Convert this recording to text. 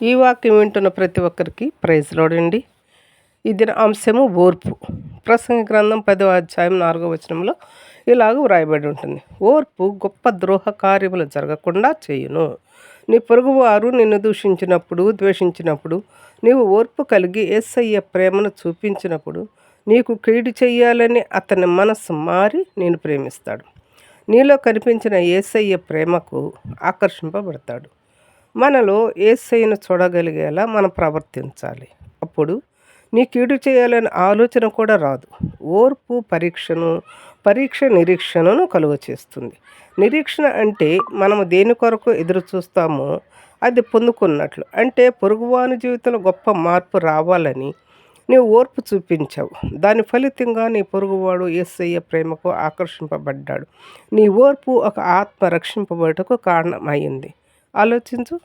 ఈ వాక్యం వింటున్న ప్రతి ఒక్కరికి ప్రైజ్ లోడండి. ఈ దిన అంశము ఓర్పు. ప్రసంగి గ్రంథం 10వ అధ్యాయం 4వ వచనంలో ఇలాగ వ్రాయబడి ఉంటుంది. ఓర్పు గొప్ప ద్రోహ కార్యములు జరగకుండా చేయును. నీ పొరుగువారు నిన్ను దూషించినప్పుడు, ద్వేషించినప్పుడు నీవు ఓర్పు కలిగి యేసయ్య ప్రేమను చూపించినప్పుడు నీకు కీడు చెయ్యాలని అతని మనస్సు మారి నేను ప్రేమిస్తాడు. నీలో కనిపించిన యేసయ్య ప్రేమకు ఆకర్షింపబడతాడు. మనలో యేసయ్యను చూడగలిగేలా మనం ప్రవర్తించాలి. అప్పుడు నీ కీడు చేయాలనే ఆలోచన కూడా రాదు. ఓర్పు పరీక్ష నిరీక్షణను కలుగ చేస్తుంది. నిరీక్షణ అంటే మనము దేని కొరకు ఎదురు చూస్తామో అది పొందుకున్నట్లు. అంటే పొరుగువాని జీవితంలో గొప్ప మార్పు రావాలని నీవు ఓర్పు చూపించావు. దాని ఫలితంగా నీ పొరుగువాడు యేసయ్య ప్రేమకు ఆకర్షింపబడ్డాడు. నీ ఓర్పు ఒక ఆత్మ రక్షింపబడటకు కారణమైంది. ఆలోచించు.